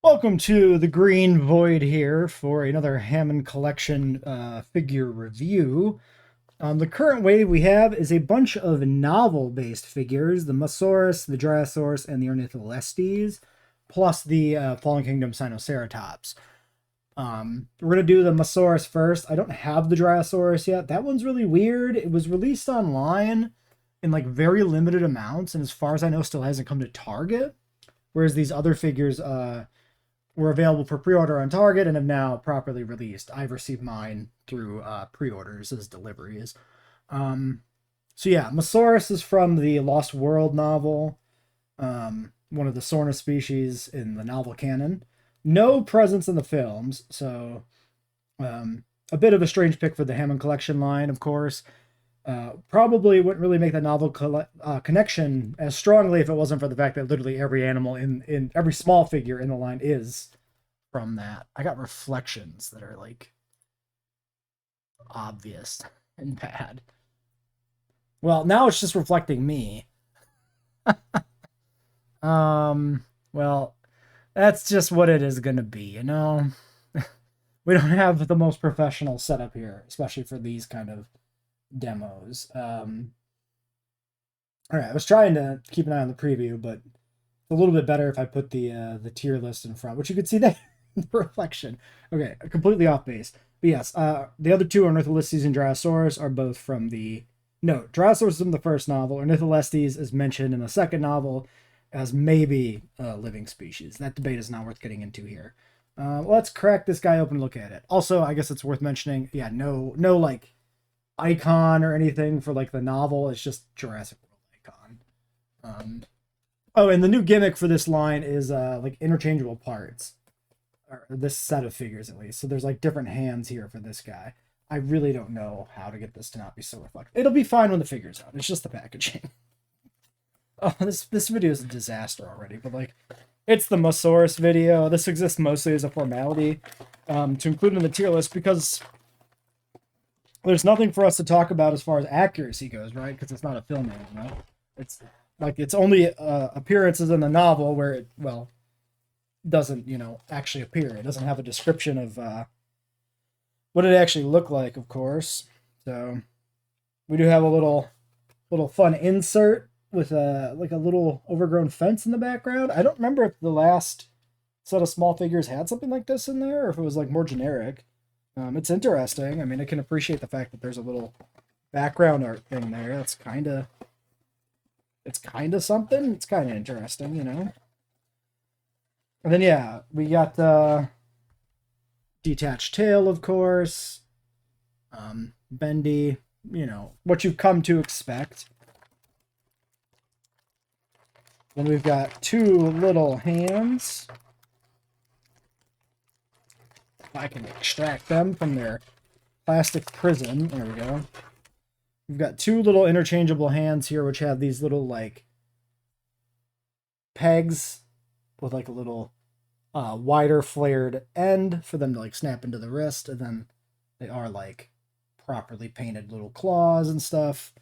Welcome to the Green Void here for another Hammond collection figure review. The current wave we have is a bunch of novel-based figures, the Mussaurus, the Dryosaurus, and the Ornitholestes, plus the Fallen Kingdom Sinoceratops. We're going to do the Mussaurus first. I don't have the Dryosaurus yet. That one's really weird. It was released online in like very limited amounts, and as far as I know, still hasn't come to Target. Whereas these other figures were available for pre-order on Target and have now properly released. I've received mine through pre-orders as deliveries. So yeah, Mussaurus is from the Lost World novel, one of the Sorna species in the novel canon. No presence in the films, so a bit of a strange pick for the Hammond collection line, of course. Probably wouldn't really make the novel connection as strongly if it wasn't for the fact that literally every animal in every small figure in the line is from that. I got reflections that are like obvious and bad. Well, now it's just reflecting me. Well, that's just what it is gonna be, you know? We don't have the most professional setup here, especially for these kind of demos. All right, I was trying to keep an eye on the preview, but it's a little bit better if I put the tier list in front, which you could see there in the reflection. Okay, completely off base. But yes, the other two, Ornitholestes and Dryosaurus, are both from the... No, Dryosaurus is in the first novel. Ornitholestes is mentioned in the second novel as maybe a living species. That debate is not worth getting into here. Let's crack this guy open and look at it. Also, I guess it's worth mentioning, yeah, no like icon or anything for like the novel. It's just Jurassic World icon. Oh, and the new gimmick for this line is like interchangeable parts, or this set of figures at least. So there's like different hands here for this guy. I really don't know how to get this to not be so reflective. It'll be fine when the figure's out. It's just the packaging. Oh, this video is a disaster already, but like, it's the Mussaurus video. This exists mostly as a formality to include in the tier list because there's nothing for us to talk about as far as accuracy goes, right? Because it's not a film anime. It's like it's only appearances in the novel where it, well, doesn't, actually appear. It doesn't have a description of what it actually looked like, of course. So we do have a little fun insert with like a little overgrown fence in the background. I don't remember if the last set of small figures had something like this in there, or if it was like more generic. It's interesting. I mean, I can appreciate the fact that there's a little background art thing there. It's kind of something. It's kind of interesting, And then yeah, we got detached tail, of course. Bendy, what you've come to expect. Then we've got two little hands. I can extract them from their plastic prison. There we go. We've got two little interchangeable hands here, which have these little, like, pegs with, like, a little wider flared end for them to, like, snap into the wrist. And then they are, like, properly painted little claws and stuff.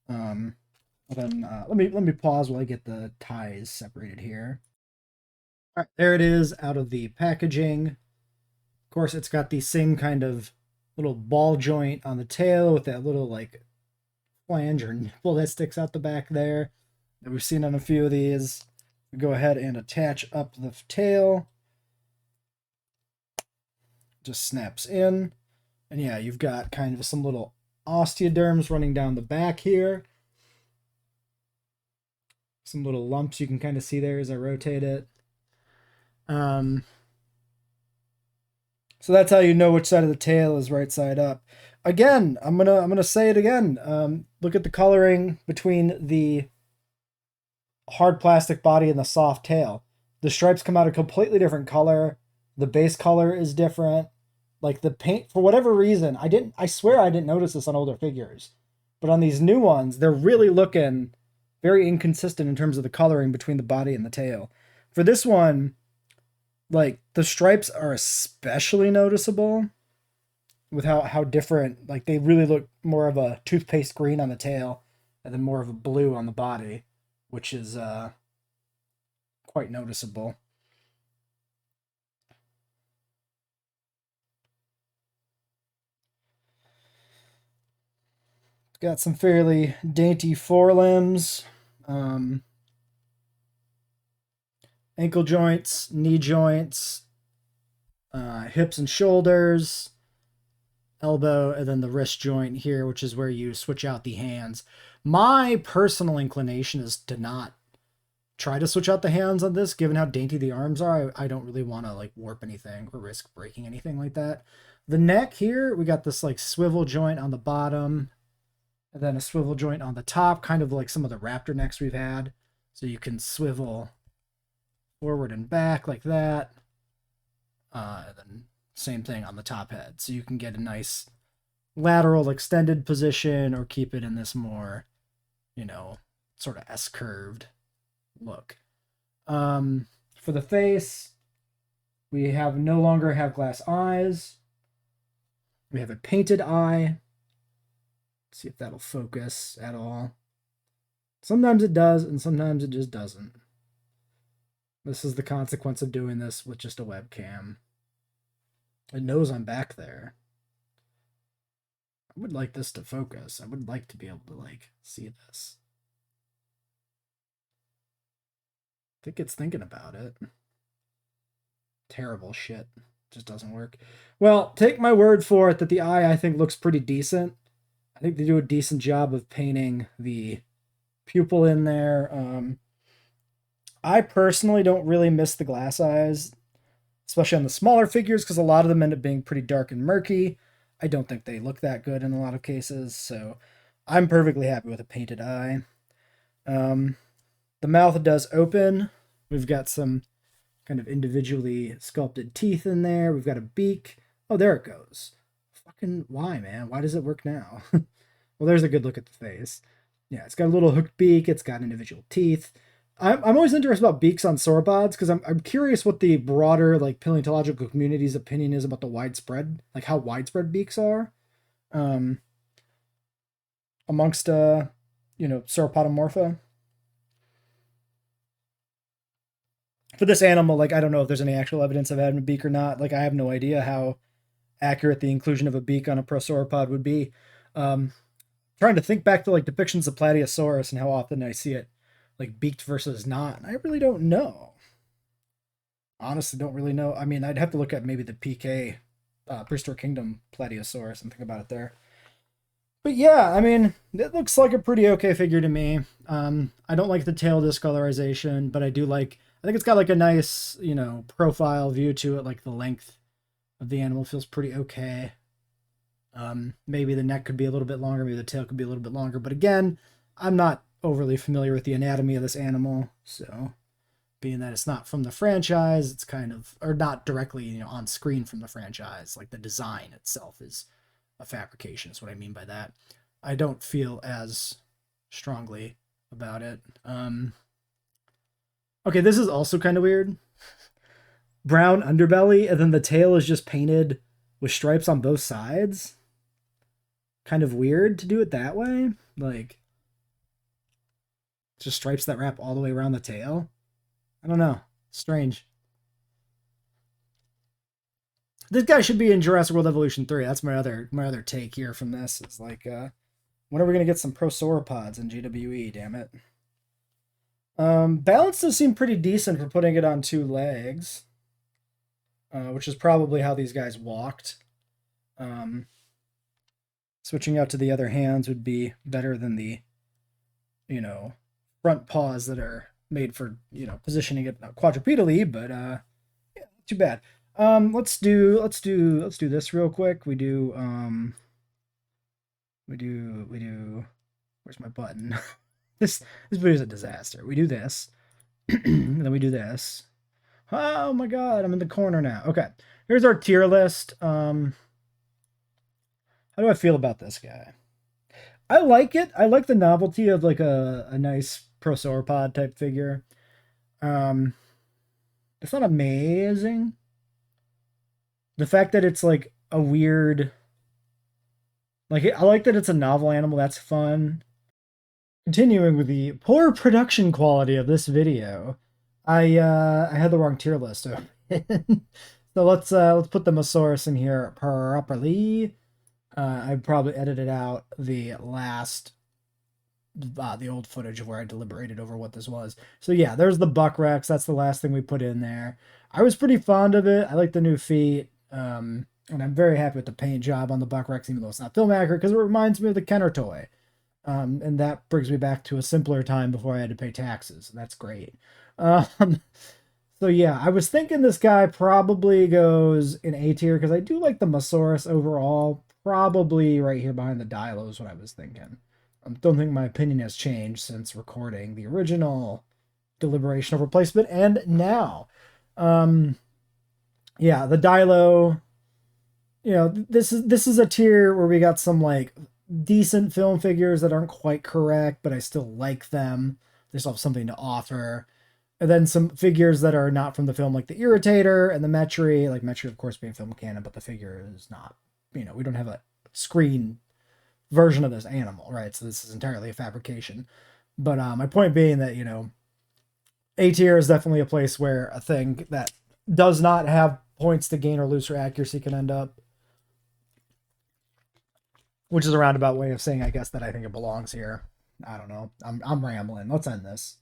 Then let me pause while I get the ties separated here. All right, there it is out of the packaging. Of course, it's got the same kind of little ball joint on the tail with that little like flange or nipple that sticks out the back there that we've seen on a few of these. We go ahead and attach up the tail. Just snaps in. And yeah, you've got kind of some little osteoderms running down the back here. Some little lumps you can kind of see there as I rotate it. So that's how you know which side of the tail is right side up. Again, I'm gonna say it again. Look at the coloring between the hard plastic body and the soft tail. The stripes come out a completely different color. The base color is different. Like the paint, for whatever reason, I swear I didn't notice this on older figures. But on these new ones, they're really looking very inconsistent in terms of the coloring between the body and the tail. For this one, like the stripes are especially noticeable with how different, like they really look more of a toothpaste green on the tail and then more of a blue on the body, which is quite noticeable. Got some fairly dainty forelimbs, ankle joints, knee joints, hips and shoulders, elbow, and then the wrist joint here, which is where you switch out the hands. My personal inclination is to not try to switch out the hands on this, given how dainty the arms are. I don't really want to like warp anything or risk breaking anything like that. The neck here, we got this like swivel joint on the bottom, and then a swivel joint on the top, kind of like some of the raptor necks we've had. So you can swivel forward and back like that. And then same thing on the top head. So you can get a nice lateral extended position or keep it in this more, you know, sort of S-curved look. For the face, we no longer have glass eyes. We have a painted eye. Let's see if that'll focus at all. Sometimes it does, and sometimes it just doesn't. This is the consequence of doing this with just a webcam. It knows I'm back there. I would like this to focus. I would like to be able to, like, see this. I think it's thinking about it. Terrible shit. Just doesn't work. Well, take my word for it that the eye, I think, looks pretty decent. I think they do a decent job of painting the pupil in there. I personally don't really miss the glass eyes, especially on the smaller figures, because a lot of them end up being pretty dark and murky. I don't think they look that good in a lot of cases, so I'm perfectly happy with a painted eye. The mouth does open. We've got some kind of individually sculpted teeth in there. We've got a beak. Oh, there it goes. Fucking why, man? Why does it work now? Well, there's a good look at the face. Yeah, it's got a little hooked beak. It's got individual teeth. I'm always interested about beaks on sauropods because I'm curious what the broader like paleontological community's opinion is about the widespread, like how widespread beaks are, amongst sauropodomorpha. For this animal, like I don't know if there's any actual evidence of having a beak or not. Like I have no idea how accurate the inclusion of a beak on a prosauropod would be. Trying to think back to like depictions of Plateosaurus and how often I see it like beaked versus not. I really don't know. Honestly, don't really know. I mean, I'd have to look at maybe the PK, Prehistoric Kingdom Plateosaurus and think about it there. But yeah, I mean, it looks like a pretty okay figure to me. I don't like the tail discolorization, but I think it's got like a nice, profile view to it. Like the length of the animal feels pretty okay. Maybe the neck could be a little bit longer, maybe the tail could be a little bit longer. But again, I'm not overly familiar with the anatomy of this animal, so being that it's not from the franchise, it's kind of, or not directly, on screen from the franchise, like the design itself is a fabrication, is what I mean by that. I don't feel as strongly about it. Okay, this is also kind of weird. Brown underbelly, and then the tail is just painted with stripes on both sides. Kind of weird to do it that way. Like, just stripes that wrap all the way around the tail. I don't know. Strange. This guy should be in Jurassic World Evolution 3. That's my other take here from this. Is like, when are we gonna get some prosauropods in GWE? Damn it. Balance does seem pretty decent for putting it on 2 legs, which is probably how these guys walked. Switching out to the other hands would be better than the, front paws that are made for, positioning it quadrupedally, but yeah, too bad. Let's do this real quick. We do where's my button? This video is a disaster. We do this. And then we do this. Oh my god, I'm in the corner now. Okay. Here's our tier list. How do I feel about this guy? I like it. I like the novelty of like a nice prosauropod type figure. It's not amazing. The fact that it's like a weird, like I like that it's a novel animal. That's fun. Continuing with the poor production quality of this video, I had the wrong tier list. So let's put the Mussaurus in here properly. I probably edited out the old footage of where I deliberated over what this was. So yeah, there's the Buck Rex. That's the last thing we put in there. I was pretty fond of it. I like the new feet. And I'm very happy with the paint job on the Buck Rex, even though it's not film accurate, because it reminds me of the Kenner toy. And that brings me back to a simpler time before I had to pay taxes. That's great. Um, so yeah, I was thinking this guy probably goes in A tier because I do like the Mussaurus overall. Probably right here behind the Dilo is what I was thinking. I don't think my opinion has changed since recording the original deliberation of replacement and now. Um, yeah, the Dilo. This is a tier where we got some like decent film figures that aren't quite correct, but I still like them. They still have something to offer. And then some figures that are not from the film, like the Irritator and the Metri. Like Metri, of course, being film canon, but the figure is not. We don't have a screen version of this animal, right? So this is entirely a fabrication. But my point being that A tier is definitely a place where a thing that does not have points to gain or lose for accuracy can end up, which is a roundabout way of saying, I guess, that I think it belongs here. I don't know. I'm rambling. Let's end this.